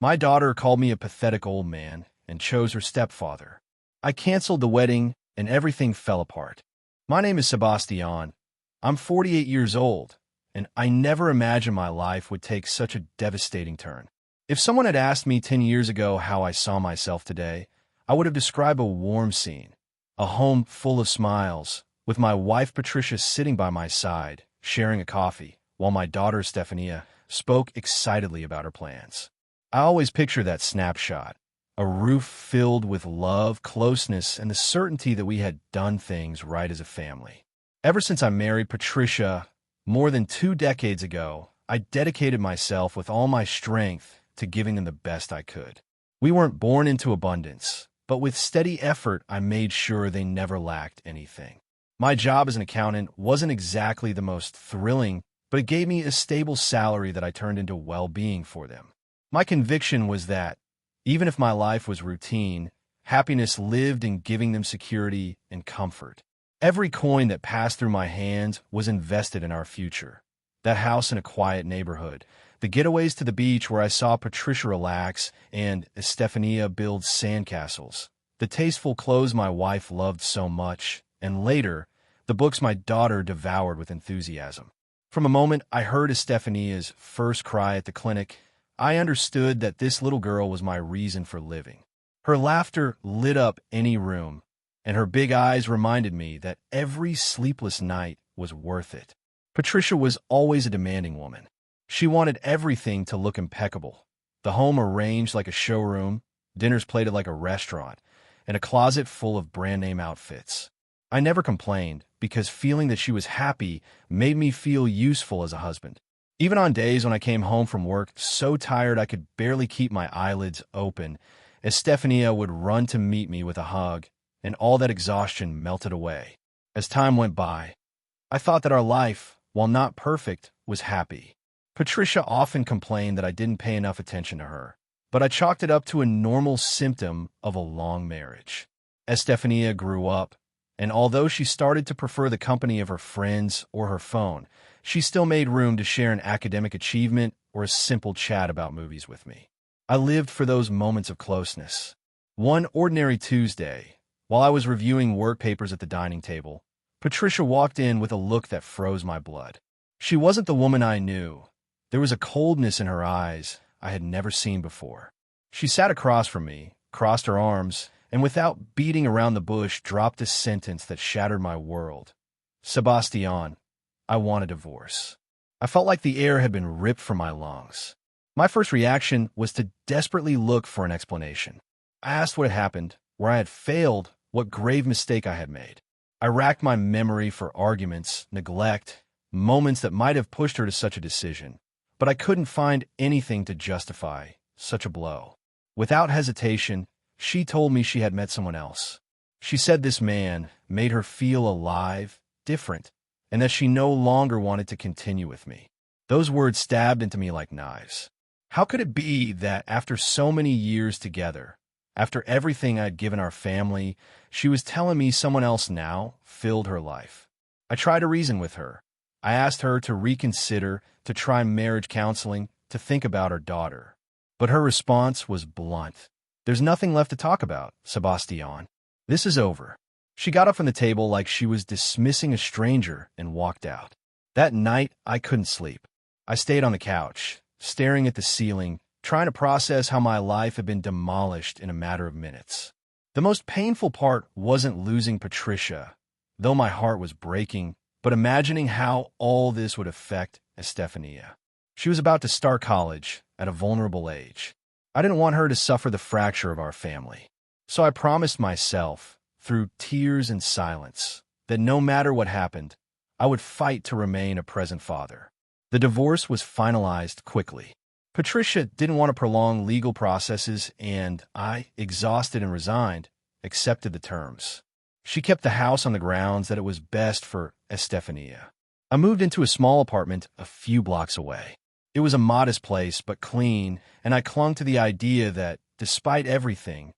My daughter called me a pathetic old man and chose her stepfather. I canceled the wedding and everything fell apart. My name is Sebastián. I'm 48 years old, and I never imagined my life would take such a devastating turn. If someone had asked me 10 years ago how I saw myself today, I would have described a warm scene, a home full of smiles, with my wife Patricia sitting by my side, sharing a coffee, while my daughter Estefanía spoke excitedly about her plans. I always picture that snapshot, a roof filled with love, closeness, and the certainty that we had done things right as a family. Ever since I married Patricia more than 2 decades ago, I dedicated myself with all my strength to giving them the best I could. We weren't born into abundance, but with steady effort, I made sure they never lacked anything. My job as an accountant wasn't exactly the most thrilling, but it gave me a stable salary that I turned into well-being for them. My conviction was that, even if my life was routine, happiness lived in giving them security and comfort. Every coin that passed through my hands was invested in our future. That house in a quiet neighborhood, the getaways to the beach where I saw Patricia relax and Estefanía build sandcastles, the tasteful clothes my wife loved so much, and later, the books my daughter devoured with enthusiasm. From the moment I heard Estefanía's first cry at the clinic, I understood that this little girl was my reason for living. Her laughter lit up any room, and her big eyes reminded me that every sleepless night was worth it. Patricia was always a demanding woman. She wanted everything to look impeccable. The home arranged like a showroom, dinners plated like a restaurant, and a closet full of brand-name outfits. I never complained, because feeling that she was happy made me feel useful as a husband. Even on days when I came home from work so tired I could barely keep my eyelids open, Estefanía would run to meet me with a hug, and all that exhaustion melted away. As time went by, I thought that our life, while not perfect, was happy. Patricia often complained that I didn't pay enough attention to her, but I chalked it up to a normal symptom of a long marriage. Estefanía grew up, and although she started to prefer the company of her friends or her phone, she still made room to share an academic achievement or a simple chat about movies with me. I lived for those moments of closeness. One ordinary Tuesday, while I was reviewing work papers at the dining table, Patricia walked in with a look that froze my blood. She wasn't the woman I knew. There was a coldness in her eyes I had never seen before. She sat across from me, crossed her arms, and without beating around the bush, dropped a sentence that shattered my world. Sebastián, I want a divorce. I felt like the air had been ripped from my lungs. My first reaction was to desperately look for an explanation. I asked what had happened, where I had failed, what grave mistake I had made. I racked my memory for arguments, neglect, moments that might have pushed her to such a decision, but I couldn't find anything to justify such a blow. Without hesitation, she told me she had met someone else. She said this man made her feel alive, different, and that she no longer wanted to continue with me. Those words stabbed into me like knives. How could it be that after so many years together, after everything I'd given our family, she was telling me someone else now filled her life? I tried to reason with her. I asked her to reconsider, to try marriage counseling, to think about her daughter. But her response was blunt. There's nothing left to talk about, Sebastián. This is over. She got up from the table like she was dismissing a stranger and walked out. That night, I couldn't sleep. I stayed on the couch, staring at the ceiling, trying to process how my life had been demolished in a matter of minutes. The most painful part wasn't losing Patricia, though my heart was breaking, but imagining how all this would affect Estefanía. She was about to start college at a vulnerable age. I didn't want her to suffer the fracture of our family. So I promised myself, through tears and silence, that no matter what happened, I would fight to remain a present father. The divorce was finalized quickly. Patricia didn't want to prolong legal processes, and I, exhausted and resigned, accepted the terms. She kept the house on the grounds that it was best for Estefanía. I moved into a small apartment a few blocks away. It was a modest place, but clean, and I clung to the idea that, despite everything,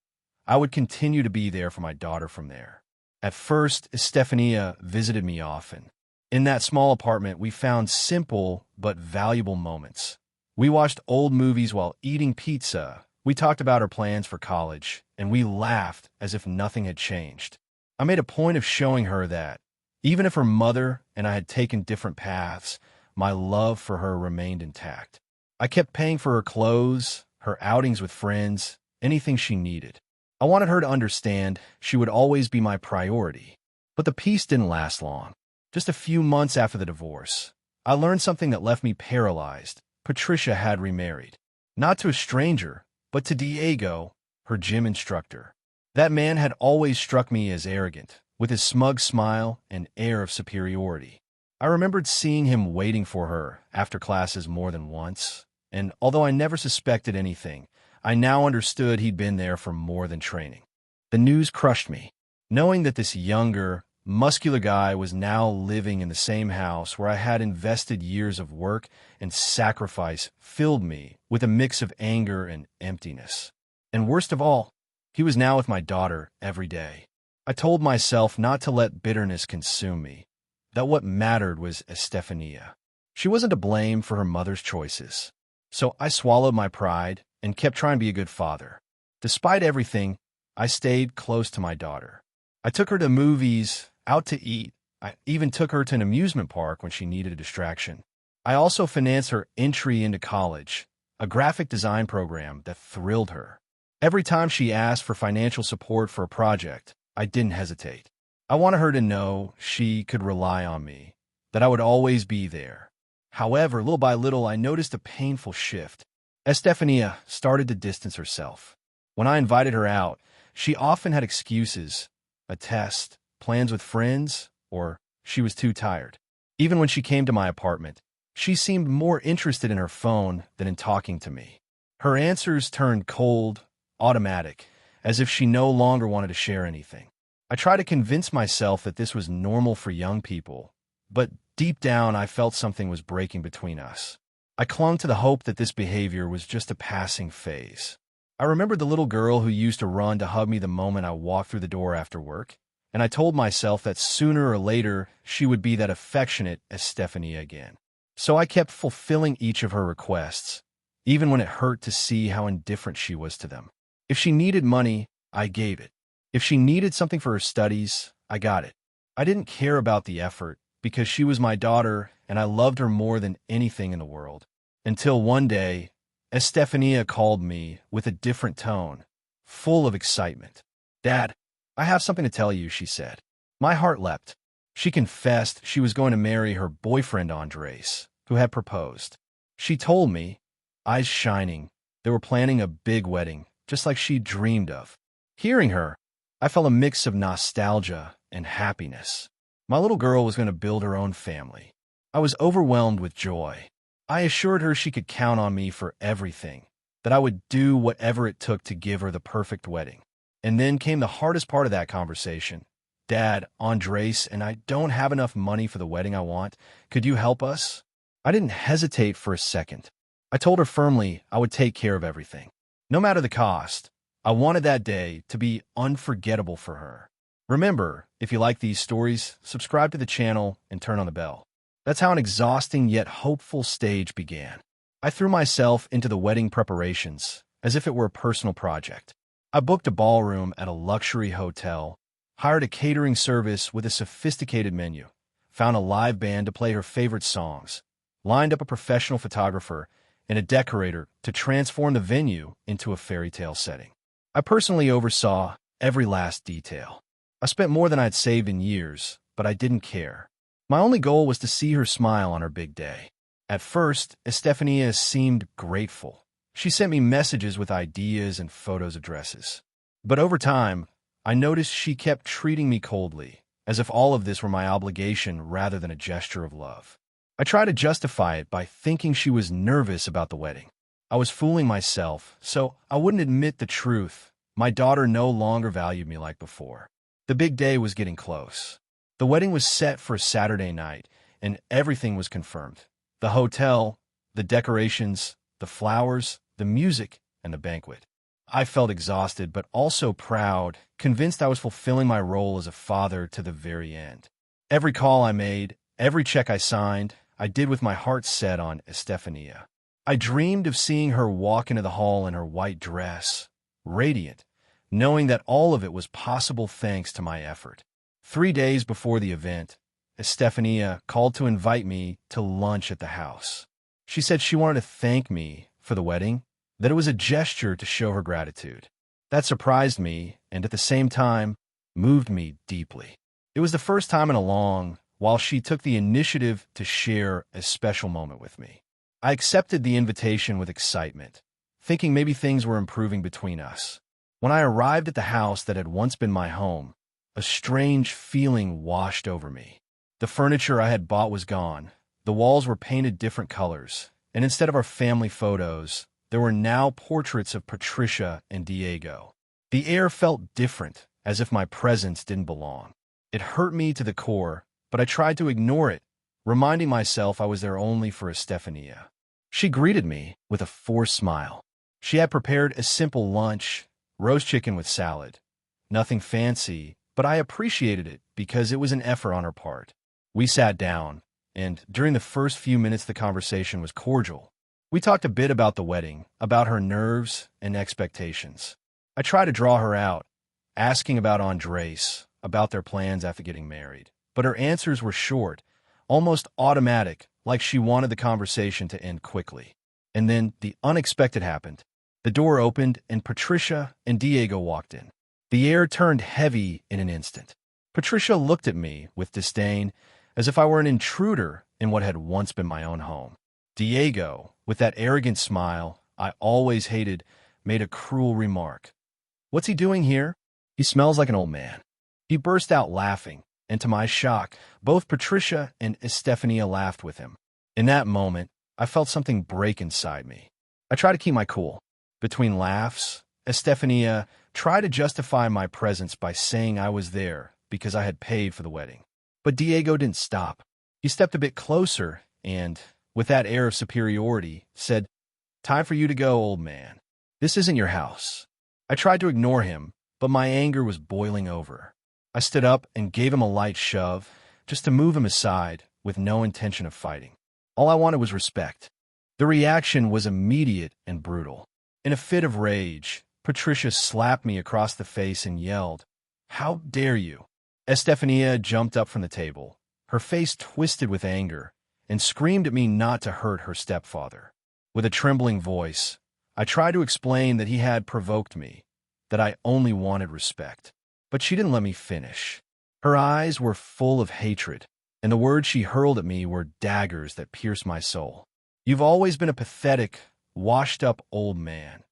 I would continue to be there for my daughter from there. At first, Estefanía visited me often. In that small apartment, we found simple but valuable moments. We watched old movies while eating pizza. We talked about our plans for college, and we laughed as if nothing had changed. I made a point of showing her that, even if her mother and I had taken different paths, my love for her remained intact. I kept paying for her clothes, her outings with friends, anything she needed. I wanted her to understand she would always be my priority. But the peace didn't last long. Just a few months after the divorce, I learned something that left me paralyzed. Patricia had remarried. Not to a stranger, but to Diego, her gym instructor. That man had always struck me as arrogant, with his smug smile and air of superiority. I remembered seeing him waiting for her after classes more than once, and although I never suspected anything, I now understood he'd been there for more than training. The news crushed me. Knowing that this younger, muscular guy was now living in the same house where I had invested years of work and sacrifice filled me with a mix of anger and emptiness. And worst of all, he was now with my daughter every day. I told myself not to let bitterness consume me, that what mattered was Estefanía. She wasn't to blame for her mother's choices. So I swallowed my pride and kept trying to be a good father. Despite everything, I stayed close to my daughter. I took her to movies, out to eat. I even took her to an amusement park when she needed a distraction. I also financed her entry into college, a graphic design program that thrilled her. Every time she asked for financial support for a project, I didn't hesitate. I wanted her to know she could rely on me, that I would always be there. However, little by little, I noticed a painful shift. Estefanía started to distance herself. When I invited her out, she often had excuses, a test, plans with friends, or she was too tired. Even when she came to my apartment, she seemed more interested in her phone than in talking to me. Her answers turned cold, automatic, as if she no longer wanted to share anything. I tried to convince myself that this was normal for young people, but deep down I felt something was breaking between us. I clung to the hope that this behavior was just a passing phase. I remembered the little girl who used to run to hug me the moment I walked through the door after work, and I told myself that sooner or later she would be that affectionate Estefanía again. So I kept fulfilling each of her requests, even when it hurt to see how indifferent she was to them. If she needed money, I gave it. If she needed something for her studies, I got it. I didn't care about the effort, because she was my daughter and I loved her more than anything in the world. Until one day, Estefanía called me with a different tone, full of excitement. "Dad, I have something to tell you," she said. My heart leapt. She confessed she was going to marry her boyfriend Andrés, who had proposed. She told me, eyes shining, they were planning a big wedding, just like she dreamed of. Hearing her, I felt a mix of nostalgia and happiness. My little girl was going to build her own family. I was overwhelmed with joy. I assured her she could count on me for everything, that I would do whatever it took to give her the perfect wedding. And then came the hardest part of that conversation. "Dad, Andrés and I don't have enough money for the wedding I want. Could you help us?" I didn't hesitate for a second. I told her firmly I would take care of everything. No matter the cost, I wanted that day to be unforgettable for her. Remember, if you like these stories, subscribe to the channel and turn on the bell. That's how an exhausting yet hopeful stage began. I threw myself into the wedding preparations as if it were a personal project. I booked a ballroom at a luxury hotel, hired a catering service with a sophisticated menu, found a live band to play her favorite songs, lined up a professional photographer and a decorator to transform the venue into a fairy tale setting. I personally oversaw every last detail. I spent more than I'd saved in years, but I didn't care. My only goal was to see her smile on her big day. At first, Estefanía seemed grateful. She sent me messages with ideas and photos of dresses. But over time, I noticed she kept treating me coldly, as if all of this were my obligation rather than a gesture of love. I tried to justify it by thinking she was nervous about the wedding. I was fooling myself, so I wouldn't admit the truth. My daughter no longer valued me like before. The big day was getting close. The wedding was set for a Saturday night, and everything was confirmed. The hotel, the decorations, the flowers, the music, and the banquet. I felt exhausted, but also proud, convinced I was fulfilling my role as a father to the very end. Every call I made, every check I signed, I did with my heart set on Estefanía. I dreamed of seeing her walk into the hall in her white dress, radiant, knowing that all of it was possible thanks to my effort. 3 days before the event, Estefanía called to invite me to lunch at the house. She said she wanted to thank me for the wedding, that it was a gesture to show her gratitude. That surprised me and at the same time moved me deeply. It was the first time in a long while she took the initiative to share a special moment with me. I accepted the invitation with excitement, thinking maybe things were improving between us. When I arrived at the house that had once been my home, a strange feeling washed over me. The furniture I had bought was gone. The walls were painted different colors, and instead of our family photos, there were now portraits of Patricia and Diego. The air felt different, as if my presence didn't belong. It hurt me to the core, but I tried to ignore it, reminding myself I was there only for Estefanía. She greeted me with a forced smile. She had prepared a simple lunch, roast chicken with salad. Nothing fancy, but I appreciated it because it was an effort on her part. We sat down, and during the first few minutes the conversation was cordial. We talked a bit about the wedding, about her nerves and expectations. I tried to draw her out, asking about Andrés, about their plans after getting married. But her answers were short, almost automatic, like she wanted the conversation to end quickly. And then the unexpected happened. The door opened and Patricia and Diego walked in. The air turned heavy in an instant. Patricia looked at me with disdain, as if I were an intruder in what had once been my own home. Diego, with that arrogant smile I always hated, made a cruel remark. "What's he doing here? He smells like an old man." He burst out laughing, and to my shock, both Patricia and Estefanía laughed with him. In that moment, I felt something break inside me. I tried to keep my cool. Between laughs, Estefanía tried to justify my presence by saying I was there because I had paid for the wedding. But Diego didn't stop. He stepped a bit closer and, with that air of superiority, said, "Time for you to go, old man. This isn't your house." I tried to ignore him, but my anger was boiling over. I stood up and gave him a light shove, just to move him aside, with no intention of fighting. All I wanted was respect. The reaction was immediate and brutal. In a fit of rage, Patricia slapped me across the face and yelled, "How dare you?" Estefanía jumped up from the table, her face twisted with anger, and screamed at me not to hurt her stepfather. With a trembling voice, I tried to explain that he had provoked me, that I only wanted respect. But she didn't let me finish. Her eyes were full of hatred, and the words she hurled at me were daggers that pierced my soul. "You've always been a pathetic, washed-up old man."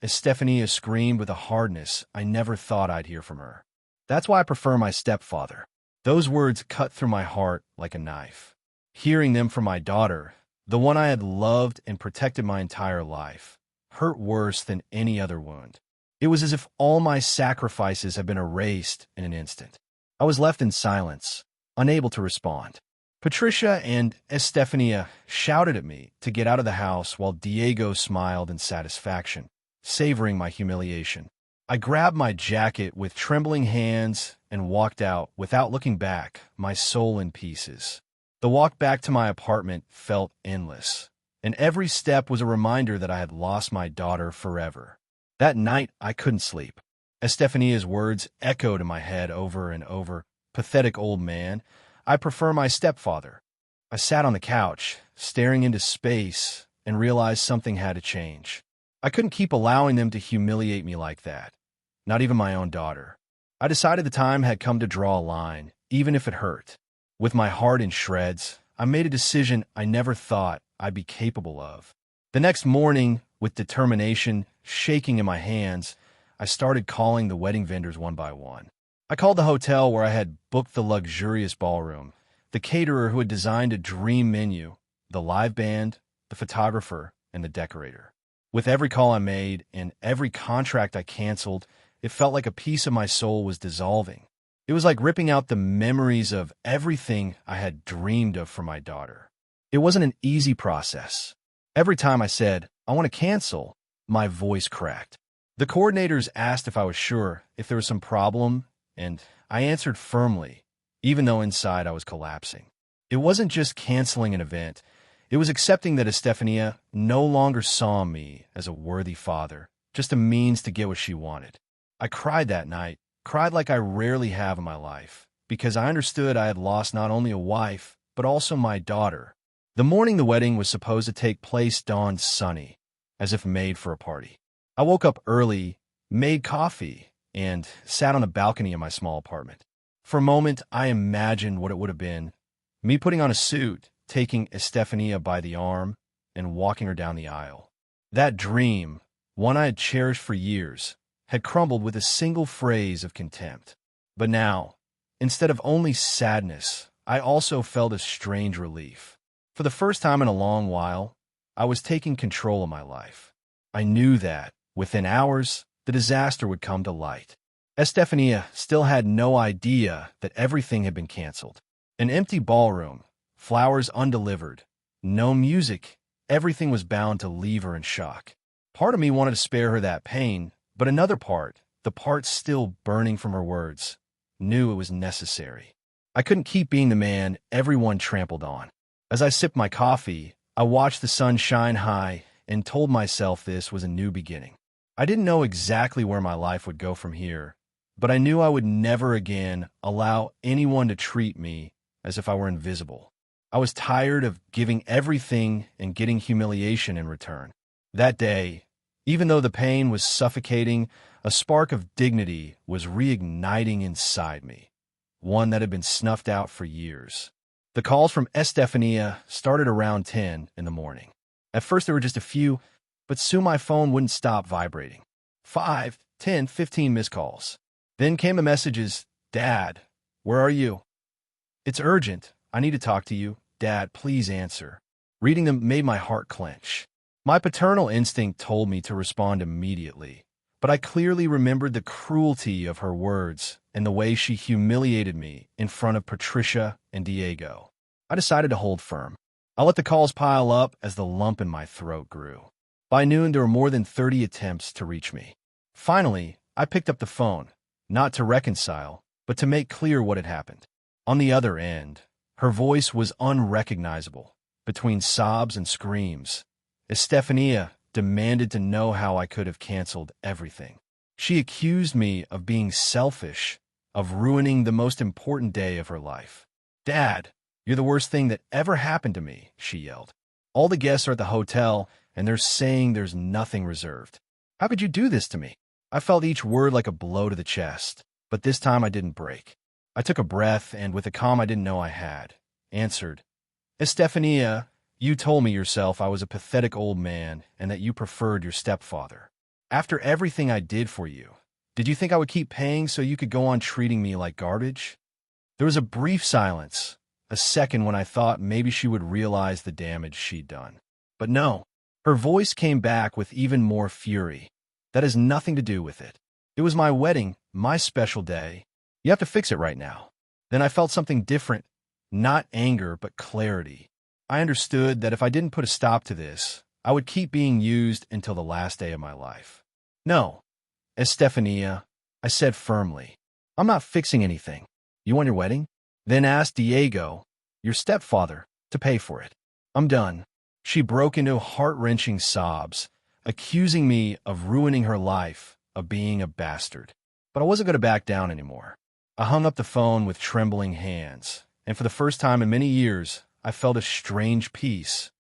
Estefanía screamed with a hardness I never thought I'd hear from her. "That's why I prefer my stepfather." Those words cut through my heart like a knife. Hearing them from my daughter, the one I had loved and protected my entire life, hurt worse than any other wound. It was as if all my sacrifices had been erased in an instant. I was left in silence, unable to respond. Patricia and Estefanía shouted at me to get out of the house while Diego smiled in satisfaction, savoring my humiliation. I grabbed my jacket with trembling hands and walked out without looking back, my soul in pieces. The walk back to my apartment felt endless, and every step was a reminder that I had lost my daughter forever. That night, I couldn't sleep. Estefanía's words echoed in my head over and over. "Pathetic old man. I prefer my stepfather." I sat on the couch, staring into space, and realized something had to change. I couldn't keep allowing them to humiliate me like that. Not even my own daughter. I decided the time had come to draw a line, even if it hurt. With my heart in shreds, I made a decision I never thought I'd be capable of. The next morning, with determination shaking in my hands, I started calling the wedding vendors one by one. I called the hotel where I had booked the luxurious ballroom, the caterer who had designed a dream menu, the live band, the photographer, and the decorator. With every call I made and every contract I canceled, it felt like a piece of my soul was dissolving. It was like ripping out the memories of everything I had dreamed of for my daughter. It wasn't an easy process. Every time I said, "I want to cancel," my voice cracked. The coordinators asked if I was sure, if there was some problem, and I answered firmly, even though inside I was collapsing. It wasn't just canceling an event. It was accepting that Estefanía no longer saw me as a worthy father, just a means to get what she wanted. I cried that night, cried like I rarely have in my life, because I understood I had lost not only a wife, but also my daughter. The morning the wedding was supposed to take place dawned sunny, as if made for a party. I woke up early, made coffee, and sat on a balcony in my small apartment. For a moment, I imagined what it would have been, me putting on a suit, taking Estefanía by the arm, and walking her down the aisle. That dream, one I had cherished for years, had crumbled with a single phrase of contempt. But now, instead of only sadness, I also felt a strange relief. For the first time in a long while, I was taking control of my life. I knew that, within hours, the disaster would come to light. Estefanía still had no idea that everything had been canceled. An empty ballroom, flowers undelivered, no music, everything was bound to leave her in shock. Part of me wanted to spare her that pain, but another part, the part still burning from her words, knew it was necessary. I couldn't keep being the man everyone trampled on. As I sipped my coffee, I watched the sun shine high and told myself this was a new beginning. I didn't know exactly where my life would go from here, but I knew I would never again allow anyone to treat me as if I were invisible. I was tired of giving everything and getting humiliation in return. That day, even though the pain was suffocating, a spark of dignity was reigniting inside me, one that had been snuffed out for years. The calls from Estefanía started around 10 in the morning. At first there were just a few, but soon my phone wouldn't stop vibrating. 5, 10, 15 missed calls. Then came the messages, "Dad, where are you? It's urgent. I need to talk to you. Dad, please answer." Reading them made my heart clench. My paternal instinct told me to respond immediately, but I clearly remembered the cruelty of her words and the way she humiliated me in front of Patricia and Diego. I decided to hold firm. I let the calls pile up as the lump in my throat grew. By noon, there were more than 30 attempts to reach me. Finally, I picked up the phone, not to reconcile, but to make clear what had happened. On the other end, her voice was unrecognizable. Between sobs and screams, Estefanía demanded to know how I could have canceled everything. She accused me of being selfish, of ruining the most important day of her life. "Dad, you're the worst thing that ever happened to me," she yelled. "All the guests are at the hotel, and they're saying there's nothing reserved. How could you do this to me?" I felt each word like a blow to the chest, but this time I didn't break. I took a breath and, with a calm I didn't know I had, answered, "Estefanía, you told me yourself I was a pathetic old man and that you preferred your stepfather. After everything I did for you, did you think I would keep paying so you could go on treating me like garbage?" There was a brief silence, a second when I thought maybe she would realize the damage she'd done. But no, her voice came back with even more fury. "That has nothing to do with it. It was my wedding, my special day. You have to fix it right now." Then I felt something different, not anger, but clarity. I understood that if I didn't put a stop to this, I would keep being used until the last day of my life. "No, Estefanía," I said firmly. "I'm not fixing anything. You want your wedding? Then ask Diego, your stepfather, to pay for it. I'm done." She broke into heart-wrenching sobs, accusing me of ruining her life, of being a bastard. But I wasn't going to back down anymore. I hung up the phone with trembling hands, and for the first time in many years, I felt a strange peace.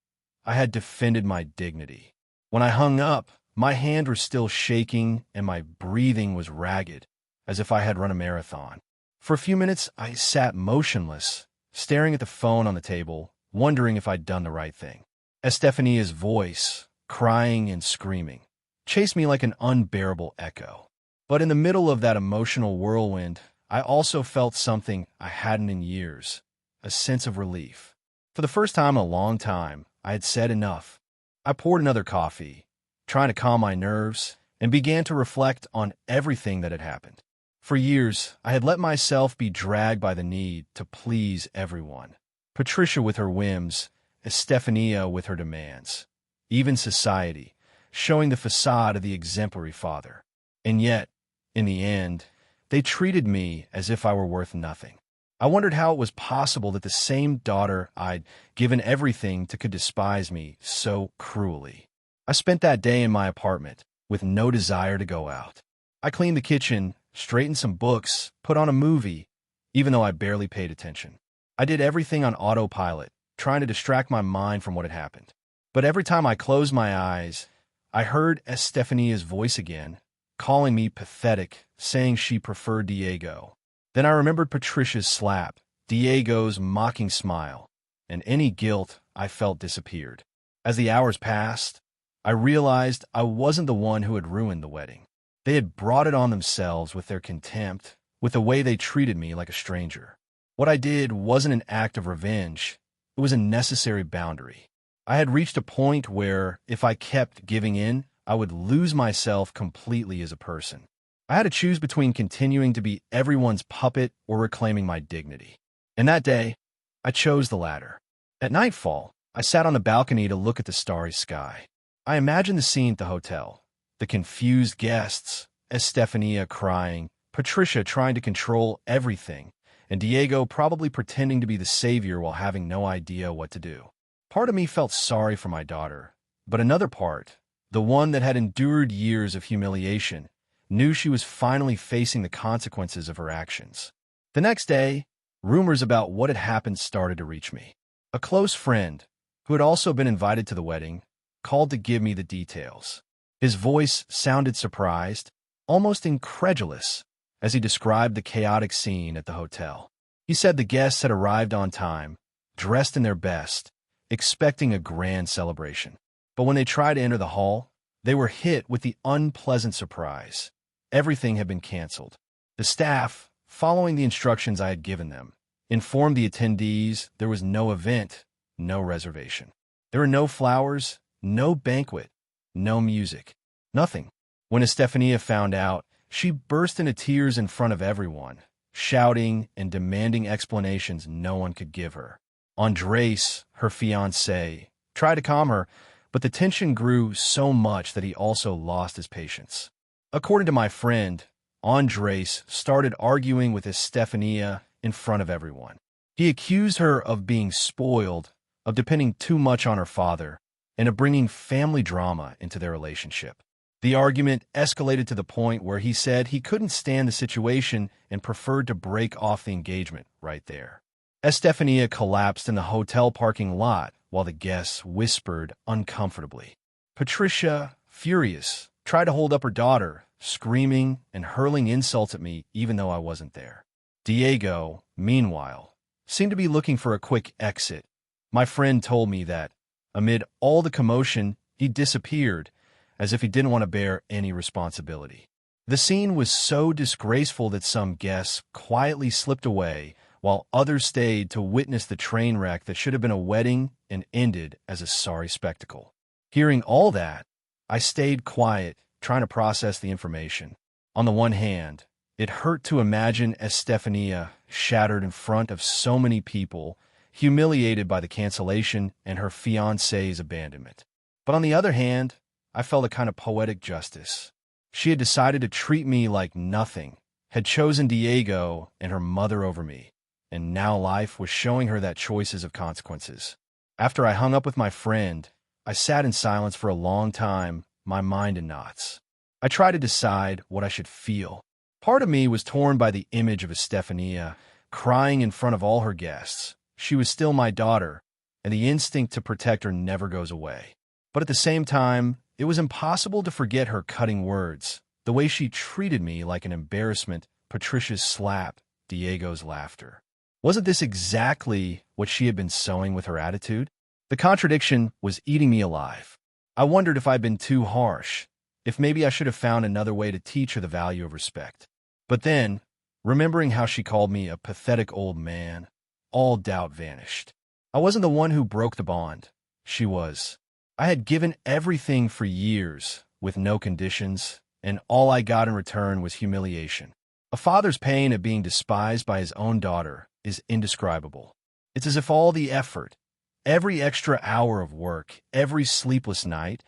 I had defended my dignity. When I hung up, my hands were still shaking and my breathing was ragged, as if I had run a marathon. For a few minutes, I sat motionless, staring at the phone on the table, wondering if I'd done the right thing. Estefanía's voice, crying and screaming, chased me like an unbearable echo. But in the middle of that emotional whirlwind, I also felt something I hadn't in years, a sense of relief. For the first time in a long time, I had said enough. I poured another coffee, trying to calm my nerves, and began to reflect on everything that had happened. For years, I had let myself be dragged by the need to please everyone. Patricia with her whims, Estefanía with her demands, even society, showing the facade of the exemplary father. And yet, in the end, they treated me as if I were worth nothing. I wondered how it was possible that the same daughter I'd given everything to could despise me so cruelly. I spent that day in my apartment with no desire to go out. I cleaned the kitchen, straightened some books, put on a movie, even though I barely paid attention. I did everything on autopilot, trying to distract my mind from what had happened. But every time I closed my eyes, I heard Estefania's voice again, calling me pathetic, saying she preferred Diego. Then I remembered Patricia's slap, Diego's mocking smile, and any guilt I felt disappeared. As the hours passed, I realized I wasn't the one who had ruined the wedding. They had brought it on themselves with their contempt, with the way they treated me like a stranger. What I did wasn't an act of revenge. It was a necessary boundary. I had reached a point where, if I kept giving in, I would lose myself completely as a person. I had to choose between continuing to be everyone's puppet or reclaiming my dignity. And that day, I chose the latter. At nightfall, I sat on the balcony to look at the starry sky. I imagined the scene at the hotel. The confused guests, Estefania crying, Patricia trying to control everything, and Diego probably pretending to be the savior while having no idea what to do. Part of me felt sorry for my daughter, but another part, the one that had endured years of humiliation, knew she was finally facing the consequences of her actions. The next day, rumors about what had happened started to reach me. A close friend, who had also been invited to the wedding, called to give me the details. His voice sounded surprised, almost incredulous, as he described the chaotic scene at the hotel. He said the guests had arrived on time, dressed in their best, expecting a grand celebration. But when they tried to enter the hall, they were hit with the unpleasant surprise. Everything had been canceled. The staff, following the instructions I had given them, informed the attendees there was no event, no reservation. There were no flowers, no banquet, no music, nothing. When Estefania found out, she burst into tears in front of everyone, shouting and demanding explanations no one could give her. Andrés, her fiancé, tried to calm her, but the tension grew so much that he also lost his patience. According to my friend, Andrés started arguing with Estefania in front of everyone. He accused her of being spoiled, of depending too much on her father, and of bringing family drama into their relationship. The argument escalated to the point where he said he couldn't stand the situation and preferred to break off the engagement right there. Estefania collapsed in the hotel parking lot while the guests whispered uncomfortably. Patricia, furious, tried to hold up her daughter, screaming and hurling insults at me even though I wasn't there. Diego, meanwhile, seemed to be looking for a quick exit. My friend told me that, amid all the commotion, he disappeared, as if he didn't want to bear any responsibility. The scene was so disgraceful that some guests quietly slipped away, while others stayed to witness the train wreck that should have been a wedding and ended as a sorry spectacle. Hearing all that, I stayed quiet, trying to process the information. On the one hand, it hurt to imagine Estefania shattered in front of so many people, humiliated by the cancellation and her fiancé's abandonment. But on the other hand, I felt a kind of poetic justice. She had decided to treat me like nothing, had chosen Diego and her mother over me, and now life was showing her that choices have consequences. After I hung up with my friend, I sat in silence for a long time, my mind in knots. I tried to decide what I should feel. Part of me was torn by the image of Estefania crying in front of all her guests. She was still my daughter, and the instinct to protect her never goes away. But at the same time, it was impossible to forget her cutting words, the way she treated me like an embarrassment, Patricia's slap, Diego's laughter. Wasn't this exactly what she had been sowing with her attitude? The contradiction was eating me alive. I wondered if I'd been too harsh, if maybe I should have found another way to teach her the value of respect. But then, remembering how she called me a pathetic old man, all doubt vanished. I wasn't the one who broke the bond. She was. I had given everything for years, with no conditions, and all I got in return was humiliation. A father's pain at being despised by his own daughter is indescribable. It's as if all the effort, every extra hour of work, every sleepless night,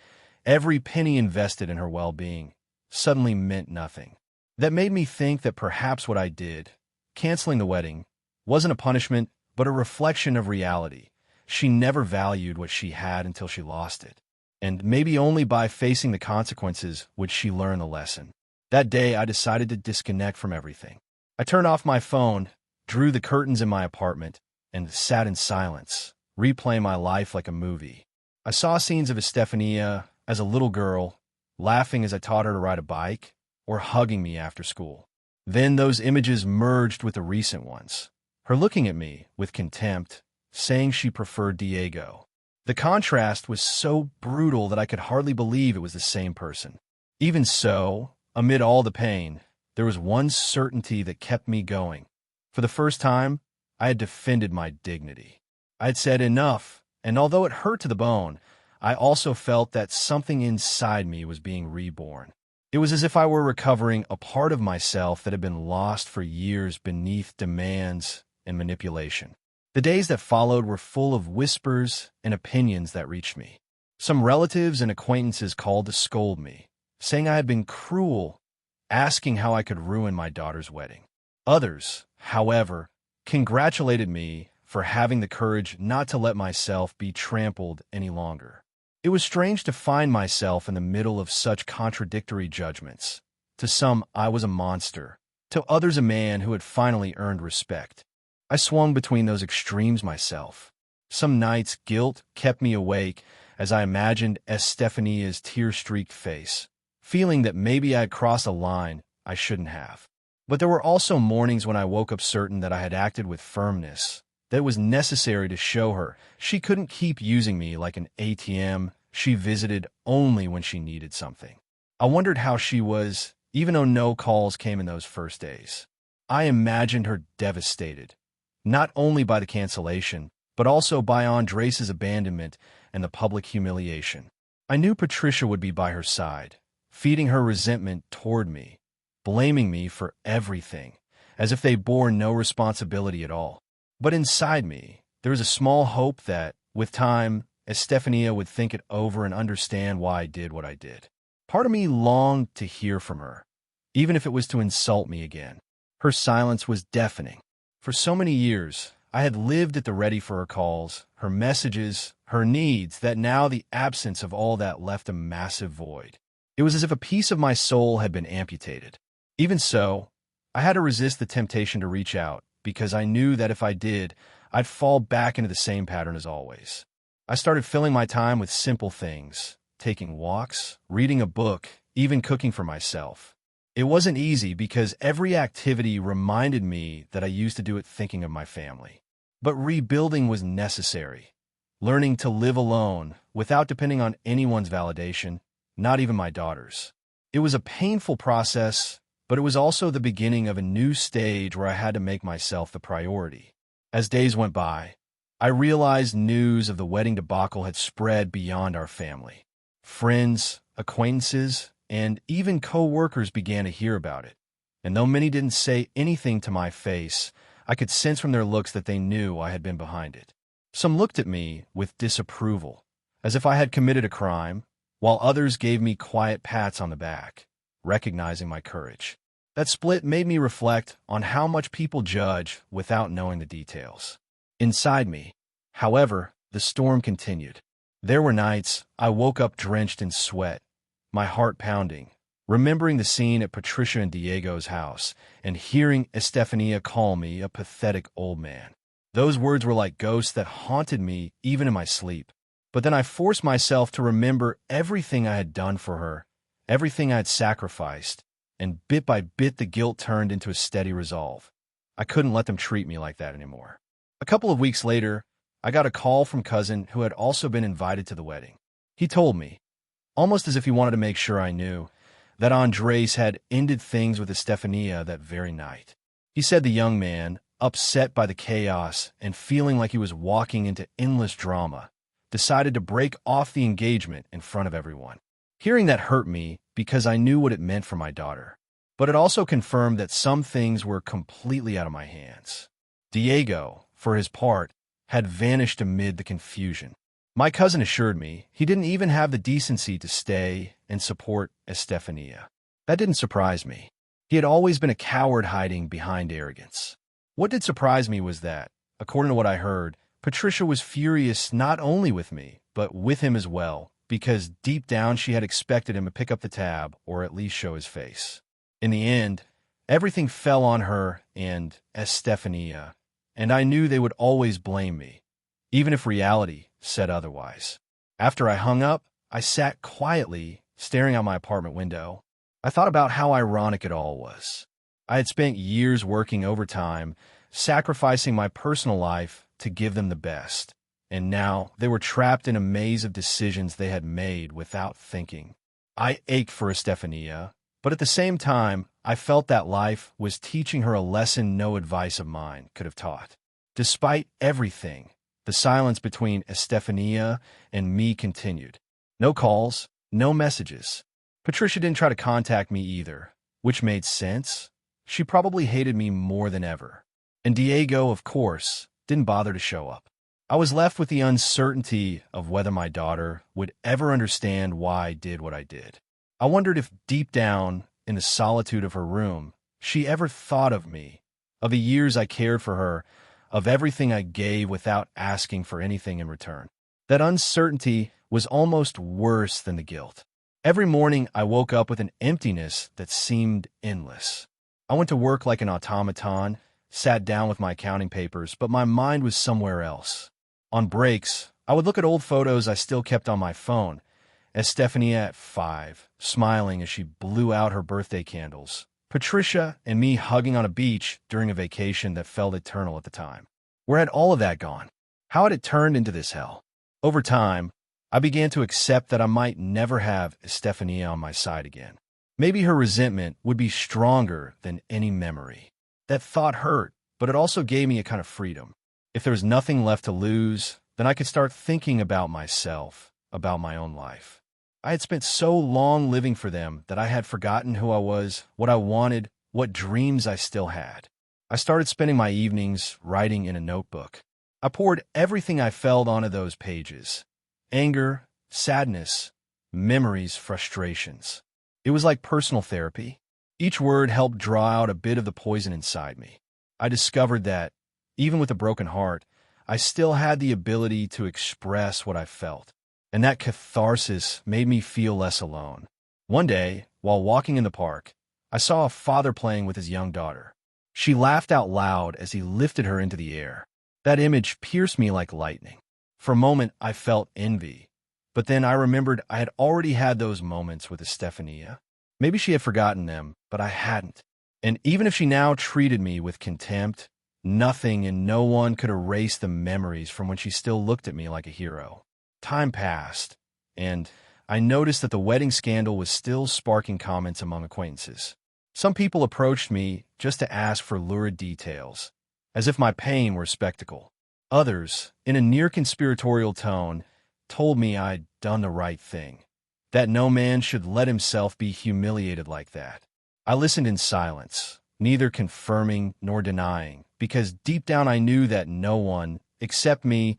every penny invested in her well-being, suddenly meant nothing. That made me think that perhaps what I did, canceling the wedding, wasn't a punishment, but a reflection of reality. She never valued what she had until she lost it. And maybe only by facing the consequences would she learn the lesson. That day, I decided to disconnect from everything. I turned off my phone, drew the curtains in my apartment, and sat in silence, replaying my life like a movie. I saw scenes of Estefanía as a little girl, laughing as I taught her to ride a bike, or hugging me after school. Then those images merged with the recent ones. Her looking at me with contempt, saying she preferred Diego. The contrast was so brutal that I could hardly believe it was the same person. Even so, amid all the pain, there was one certainty that kept me going. For the first time, I had defended my dignity. I had said enough, and although it hurt to the bone, I also felt that something inside me was being reborn. It was as if I were recovering a part of myself that had been lost for years beneath demands and manipulation. The days that followed were full of whispers and opinions that reached me. Some relatives and acquaintances called to scold me, saying I had been cruel, asking how I could ruin my daughter's wedding. Others, however, congratulated me for having the courage not to let myself be trampled any longer. It was strange to find myself in the middle of such contradictory judgments. To some, I was a monster. To others, a man who had finally earned respect. I swung between those extremes myself. Some nights, guilt kept me awake as I imagined Estefanía's tear-streaked face, feeling that maybe I had crossed a line I shouldn't have. But there were also mornings when I woke up certain that I had acted with firmness, that it was necessary to show her she couldn't keep using me like an ATM she visited only when she needed something. I wondered how she was, even though no calls came in those first days. I imagined her devastated, not only by the cancellation, but also by Andrés' abandonment and the public humiliation. I knew Patricia would be by her side, feeding her resentment toward me, blaming me for everything, as if they bore no responsibility at all. But inside me, there was a small hope that, with time, Estefanía would think it over and understand why I did what I did. Part of me longed to hear from her, even if it was to insult me again. Her silence was deafening. For so many years, I had lived at the ready for her calls, her messages, her needs, that now the absence of all that left a massive void. It was as if a piece of my soul had been amputated. Even so, I had to resist the temptation to reach out, because I knew that if I did, I'd fall back into the same pattern as always. I started filling my time with simple things, taking walks, reading a book, even cooking for myself. It wasn't easy because every activity reminded me that I used to do it thinking of my family. But rebuilding was necessary. Learning to live alone, without depending on anyone's validation, not even my daughter's. It was a painful process, but it was also the beginning of a new stage where I had to make myself the priority. As days went by, I realized news of the wedding debacle had spread beyond our family. Friends, acquaintances, and even co-workers began to hear about it. And though many didn't say anything to my face, I could sense from their looks that they knew I had been behind it. Some looked at me with disapproval, as if I had committed a crime, while others gave me quiet pats on the back, recognizing my courage. That split made me reflect on how much people judge without knowing the details. Inside me, however, the storm continued. There were nights I woke up drenched in sweat, my heart pounding, remembering the scene at Patricia and Diego's house and hearing Estefanía call me a pathetic old man. Those words were like ghosts that haunted me even in my sleep. But then I forced myself to remember everything I had done for her, everything I had sacrificed, and bit by bit the guilt turned into a steady resolve. I couldn't let them treat me like that anymore. A couple of weeks later, I got a call from cousin who had also been invited to the wedding. He told me, almost as if he wanted to make sure I knew, that Andrés had ended things with Estefanía that very night. He said the young man, upset by the chaos and feeling like he was walking into endless drama, decided to break off the engagement in front of everyone. Hearing that hurt me because I knew what it meant for my daughter, but it also confirmed that some things were completely out of my hands. Diego, for his part, had vanished amid the confusion. My cousin assured me he didn't even have the decency to stay and support Estefanía. That didn't surprise me. He had always been a coward hiding behind arrogance. What did surprise me was that, according to what I heard, Patricia was furious not only with me, but with him as well, because deep down she had expected him to pick up the tab or at least show his face. In the end, everything fell on her and Estefanía, and I knew they would always blame me, even if reality said otherwise. After I hung up, I sat quietly, staring out my apartment window. I thought about how ironic it all was. I had spent years working overtime, sacrificing my personal life to give them the best, and now they were trapped in a maze of decisions they had made without thinking. I ached for Estefanía, but at the same time, I felt that life was teaching her a lesson no advice of mine could have taught. Despite everything, the silence between Estefanía and me continued. No calls, no messages. Patricia didn't try to contact me either, which made sense. She probably hated me more than ever. And Diego, of course, didn't bother to show up. I was left with the uncertainty of whether my daughter would ever understand why I did what I did. I wondered if deep down, in the solitude of her room, she ever thought of me, of the years I cared for her, of everything I gave without asking for anything in return. That uncertainty was almost worse than the guilt. Every morning I woke up with an emptiness that seemed endless. I went to work like an automaton, sat down with my accounting papers, but my mind was somewhere else. On breaks, I would look at old photos I still kept on my phone. Estefanía at 5, smiling as she blew out her birthday candles. Patricia and me hugging on a beach during a vacation that felt eternal at the time. Where had all of that gone? How had it turned into this hell? Over time, I began to accept that I might never have Estefanía on my side again. Maybe her resentment would be stronger than any memory. That thought hurt, but it also gave me a kind of freedom. If there was nothing left to lose, then I could start thinking about myself, about my own life. I had spent so long living for them that I had forgotten who I was, what I wanted, what dreams I still had. I started spending my evenings writing in a notebook. I poured everything I felt onto those pages. Anger, sadness, memories, frustrations. It was like personal therapy. Each word helped draw out a bit of the poison inside me. I discovered that, even with a broken heart, I still had the ability to express what I felt. And that catharsis made me feel less alone. One day, while walking in the park, I saw a father playing with his young daughter. She laughed out loud as he lifted her into the air. That image pierced me like lightning. For a moment, I felt envy. But then I remembered I had already had those moments with Estefanía. Maybe she had forgotten them, but I hadn't. And even if she now treated me with contempt, nothing and no one could erase the memories from when she still looked at me like a hero. Time passed, and I noticed that the wedding scandal was still sparking comments among acquaintances. Some people approached me just to ask for lurid details, as if my pain were a spectacle. Others, in a near-conspiratorial tone, told me I'd done the right thing, that no man should let himself be humiliated like that. I listened in silence, neither confirming nor denying, because deep down I knew that no one, except me,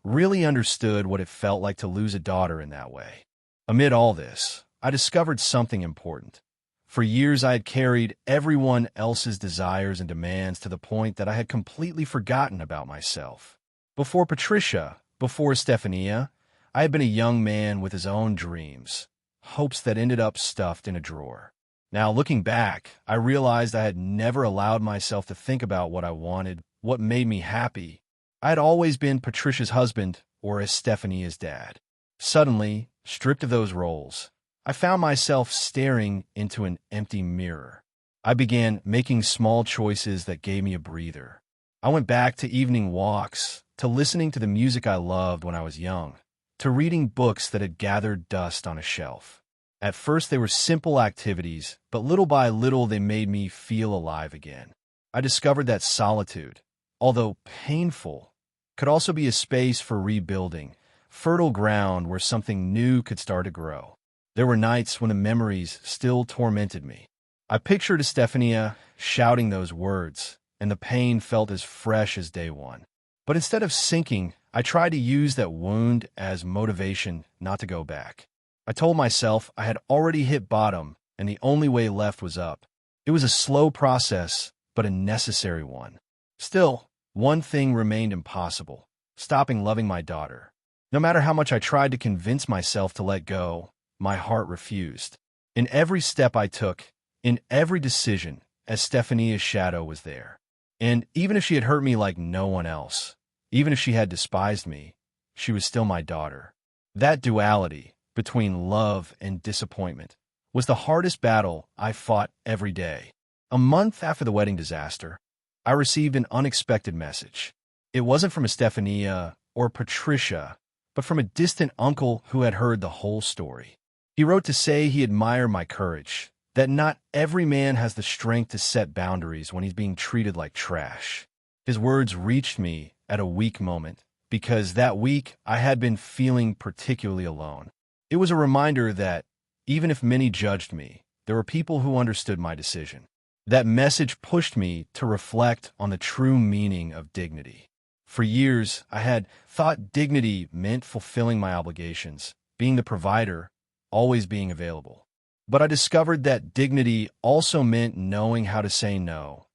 really understood what it felt like to lose a daughter in that way. Amid all this, I discovered something important. For years I had carried everyone else's desires and demands to the point that I had completely forgotten about myself. Before Patricia, before Estefanía, I had been a young man with his own dreams, hopes that ended up stuffed in a drawer. Now, looking back, I realized I had never allowed myself to think about what I wanted, what made me happy. I had always been Patricia's husband or Estefanía's dad. Suddenly, stripped of those roles, I found myself staring into an empty mirror. I began making small choices that gave me a breather. I went back to evening walks, to listening to the music I loved when I was young, to reading books that had gathered dust on a shelf. At first they were simple activities, but little by little they made me feel alive again. I discovered that solitude, although painful, could also be a space for rebuilding, fertile ground where something new could start to grow. There were nights when the memories still tormented me. I pictured Estefanía shouting those words, and the pain felt as fresh as day one. But instead of sinking, I tried to use that wound as motivation not to go back. I told myself I had already hit bottom, and the only way left was up. It was a slow process, but a necessary one. Still, one thing remained impossible: stopping loving my daughter. No matter how much I tried to convince myself to let go, my heart refused. In every step I took, in every decision, Estefania's shadow was there. And even if she had hurt me like no one else, even if she had despised me, she was still my daughter. That duality between love and disappointment was the hardest battle I fought every day. A month after the wedding disaster, I received an unexpected message. It wasn't from Estefania or Patricia, but from a distant uncle who had heard the whole story. He wrote to say he admired my courage, that not every man has the strength to set boundaries when he's being treated like trash. His words reached me at a weak moment, because that week I had been feeling particularly alone. It was a reminder that, even if many judged me, there were people who understood my decision. That message pushed me to reflect on the true meaning of dignity. For years, I had thought dignity meant fulfilling my obligations, being the provider, always being available. But I discovered that dignity also meant knowing how to say no,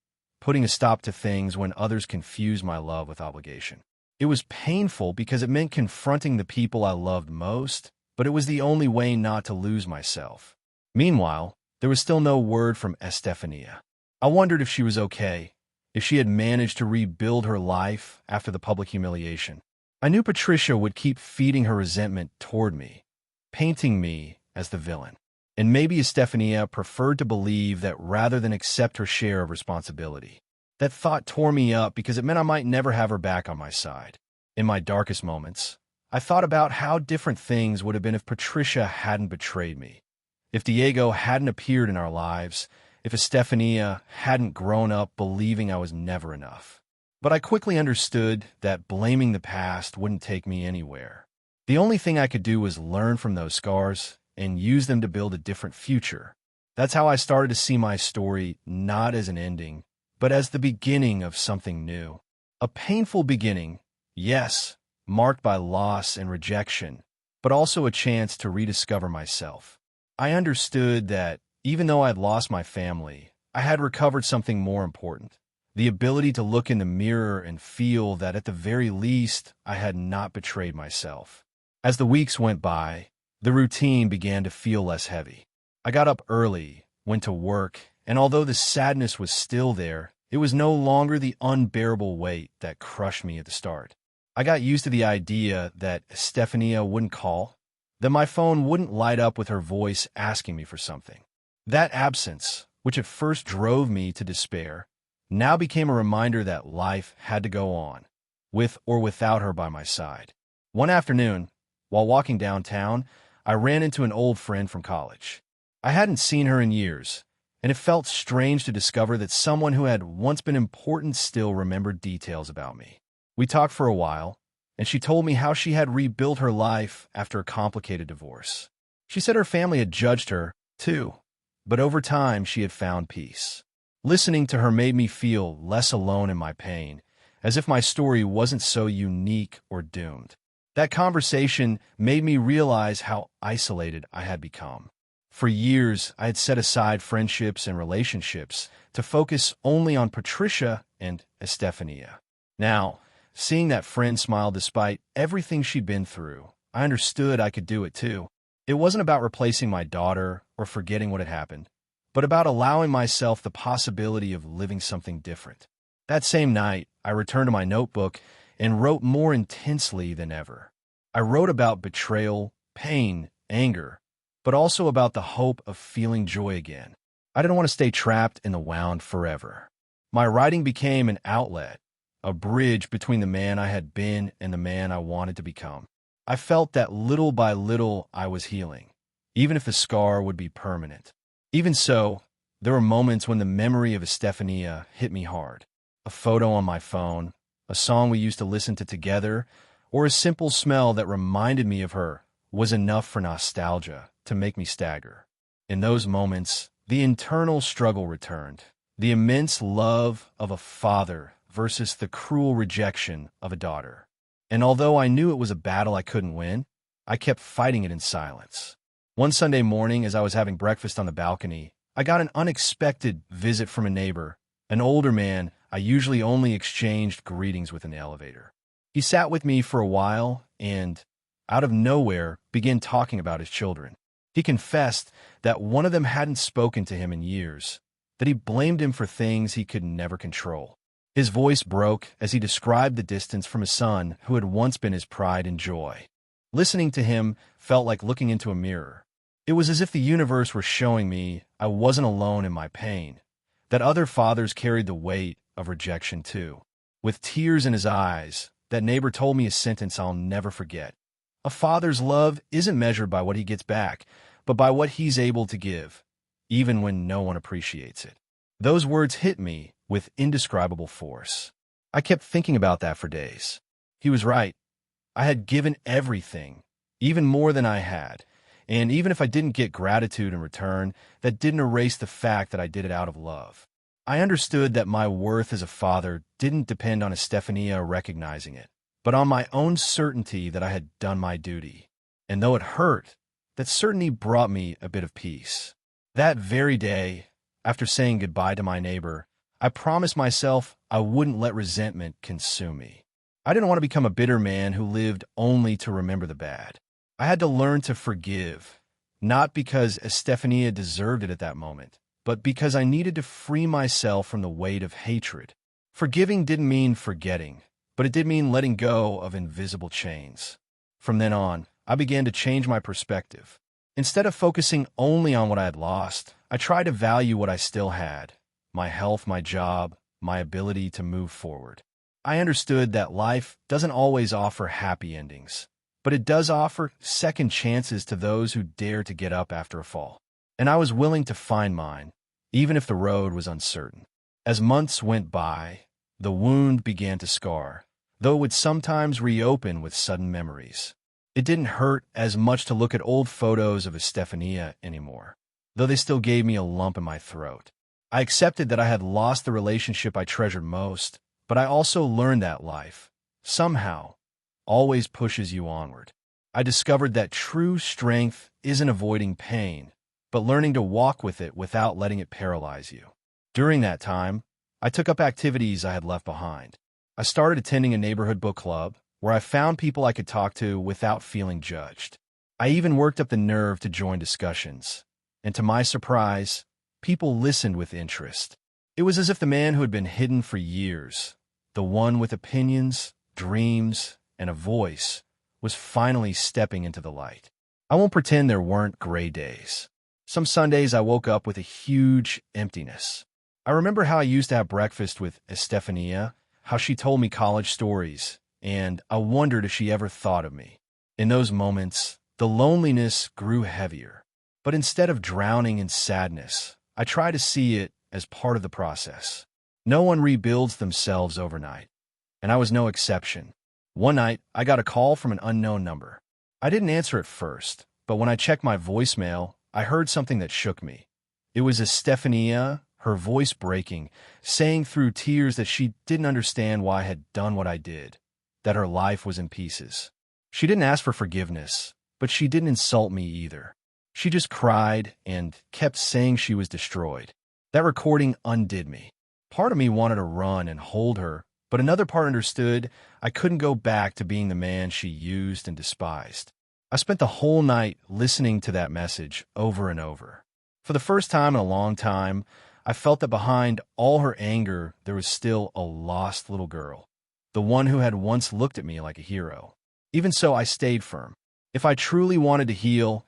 putting a stop to things when others confuse my love with obligation. It was painful because it meant confronting the people I loved most, but it was the only way not to lose myself. Meanwhile, there was still no word from Estefania. I wondered if she was okay, if she had managed to rebuild her life after the public humiliation. I knew Patricia would keep feeding her resentment toward me, painting me as the villain. And maybe Estefania preferred to believe that rather than accept her share of responsibility. That thought tore me up because it meant I might never have her back on my side. In my darkest moments, I thought about how different things would have been if Patricia hadn't betrayed me, if Diego hadn't appeared in our lives, if Estefania hadn't grown up believing I was never enough. But I quickly understood that blaming the past wouldn't take me anywhere. The only thing I could do was learn from those scars and use them to build a different future. That's how I started to see my story not as an ending, but as the beginning of something new. A painful beginning, yes, marked by loss and rejection, but also a chance to rediscover myself. I understood that even though I'd lost my family, I had recovered something more important: the ability to look in the mirror and feel that at the very least I had not betrayed myself. As the weeks went by, the routine began to feel less heavy. I got up early, went to work, and although the sadness was still there, it was no longer the unbearable weight that crushed me at the start. I got used to the idea that Estefania wouldn't call, that my phone wouldn't light up with her voice asking me for something. That absence, which at first drove me to despair, now became a reminder that life had to go on, with or without her by my side. One afternoon, while walking downtown, I ran into an old friend from college. I hadn't seen her in years, and it felt strange to discover that someone who had once been important still remembered details about me. We talked for a while, and she told me how she had rebuilt her life after a complicated divorce. She said her family had judged her, too, but over time she had found peace. Listening to her made me feel less alone in my pain, as if my story wasn't so unique or doomed. That conversation made me realize how isolated I had become. For years, I had set aside friendships and relationships to focus only on Patricia and Estefania. Now, seeing that friend smile despite everything she'd been through, I understood I could do it too. It wasn't about replacing my daughter or forgetting what had happened, but about allowing myself the possibility of living something different. That same night, I returned to my notebook and wrote more intensely than ever. I wrote about betrayal, pain, anger, but also about the hope of feeling joy again. I didn't want to stay trapped in the wound forever. My writing became an outlet, a bridge between the man I had been and the man I wanted to become. I felt that little by little I was healing, even if the scar would be permanent. Even so, there were moments when the memory of Estefania hit me hard. A photo on my phone, a song we used to listen to together, or a simple smell that reminded me of her was enough for nostalgia to make me stagger. In those moments, the internal struggle returned, the immense love of a father versus the cruel rejection of a daughter. And although I knew it was a battle I couldn't win, I kept fighting it in silence. One Sunday morning, as I was having breakfast on the balcony, I got an unexpected visit from a neighbor, an older man I usually only exchanged greetings with an elevator. He sat with me for a while and, out of nowhere, began talking about his children. He confessed that one of them hadn't spoken to him in years, that he blamed him for things he could never control. His voice broke as he described the distance from his son who had once been his pride and joy. Listening to him felt like looking into a mirror. It was as if the universe were showing me I wasn't alone in my pain, that other fathers carried the weight of rejection too. With tears in his eyes, that neighbor told me a sentence I'll never forget. A father's love isn't measured by what he gets back, but by what he's able to give, even when no one appreciates it. Those words hit me with indescribable force. I kept thinking about that for days. He was right. I had given everything, even more than I had, and even if I didn't get gratitude in return, that didn't erase the fact that I did it out of love. I understood that my worth as a father didn't depend on Estefanía recognizing it, but on my own certainty that I had done my duty. And though it hurt, that certainty brought me a bit of peace. That very day, after saying goodbye to my neighbor, I promised myself I wouldn't let resentment consume me. I didn't want to become a bitter man who lived only to remember the bad. I had to learn to forgive, not because Estefanía deserved it at that moment, but because I needed to free myself from the weight of hatred. Forgiving didn't mean forgetting, but it did mean letting go of invisible chains. From then on, I began to change my perspective. Instead of focusing only on what I had lost, I tried to value what I still had: my health, my job, my ability to move forward. I understood that life doesn't always offer happy endings, but it does offer second chances to those who dare to get up after a fall. And I was willing to find mine, even if the road was uncertain. As months went by, the wound began to scar, though it would sometimes reopen with sudden memories. It didn't hurt as much to look at old photos of Estefanía anymore, though they still gave me a lump in my throat. I accepted that I had lost the relationship I treasured most, but I also learned that life, somehow, always pushes you onward. I discovered that true strength isn't avoiding pain, but learning to walk with it without letting it paralyze you. During that time, I took up activities I had left behind. I started attending a neighborhood book club, where I found people I could talk to without feeling judged. I even worked up the nerve to join discussions, and to my surprise, people listened with interest. It was as if the man who had been hidden for years, the one with opinions, dreams, and a voice, was finally stepping into the light. I won't pretend there weren't gray days. Some Sundays I woke up with a huge emptiness. I remember how I used to have breakfast with Estefanía, how she told me college stories, and I wondered if she ever thought of me. In those moments, the loneliness grew heavier. But instead of drowning in sadness, I try to see it as part of the process. No one rebuilds themselves overnight, and I was no exception. One night, I got a call from an unknown number. I didn't answer at first, but when I checked my voicemail, I heard something that shook me. It was Estefanía, her voice breaking, saying through tears that she didn't understand why I had done what I did, that her life was in pieces. She didn't ask for forgiveness, but she didn't insult me either. She just cried and kept saying she was destroyed. That recording undid me. Part of me wanted to run and hold her, but another part understood I couldn't go back to being the man she used and despised. I spent the whole night listening to that message over and over. For the first time in a long time, I felt that behind all her anger, there was still a lost little girl, the one who had once looked at me like a hero. Even so, I stayed firm. If I truly wanted to heal,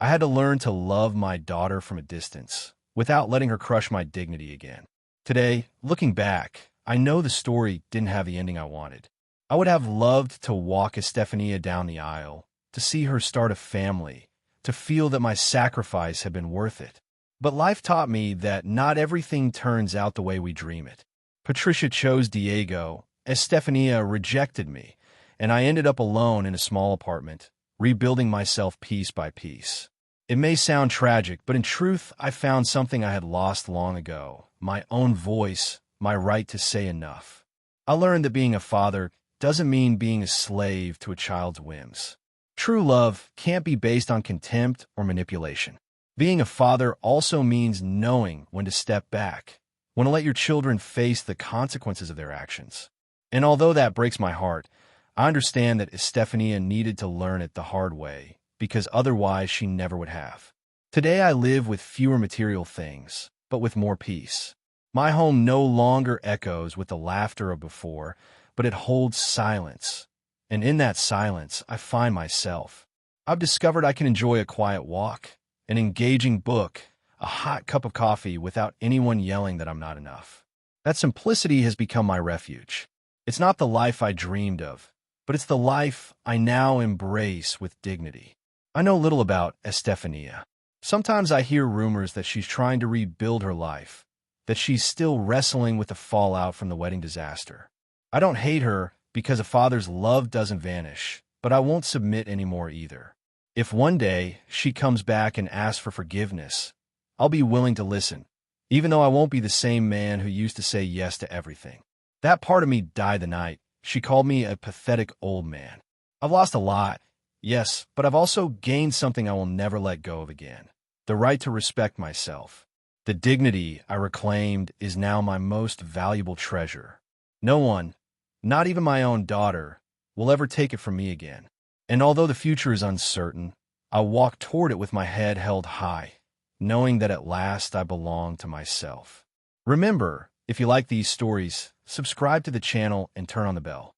I had to learn to love my daughter from a distance, without letting her crush my dignity again. Today, looking back, I know the story didn't have the ending I wanted. I would have loved to walk Estefanía down the aisle, to see her start a family, to feel that my sacrifice had been worth it. But life taught me that not everything turns out the way we dream it. Patricia chose Diego, Estefanía rejected me, and I ended up alone in a small apartment, rebuilding myself piece by piece. It may sound tragic, but in truth, I found something I had lost long ago: my own voice, my right to say enough. I learned that being a father doesn't mean being a slave to a child's whims. True love can't be based on contempt or manipulation. Being a father also means knowing when to step back, Want to let your children face the consequences of their actions. And although that breaks my heart, I understand that Estefanía needed to learn it the hard way, because otherwise she never would have. Today I live with fewer material things, but with more peace. My home no longer echoes with the laughter of before, but it holds silence. And in that silence, I find myself. I've discovered I can enjoy a quiet walk, an engaging book, a hot cup of coffee without anyone yelling that I'm not enough. That simplicity has become my refuge. It's not the life I dreamed of, but it's the life I now embrace with dignity. I know little about Estefanía. Sometimes I hear rumors that she's trying to rebuild her life, that she's still wrestling with the fallout from the wedding disaster. I don't hate her because a father's love doesn't vanish, but I won't submit anymore either. If one day she comes back and asks for forgiveness, I'll be willing to listen, even though I won't be the same man who used to say yes to everything. That part of me died the night she called me a pathetic old man. I've lost a lot, yes, but I've also gained something I will never let go of again. The right to respect myself. The dignity I reclaimed is now my most valuable treasure. No one, not even my own daughter, will ever take it from me again. And although the future is uncertain, I walk toward it with my head held high, knowing that at last I belong to myself. Remember, if you like these stories, subscribe to the channel and turn on the bell.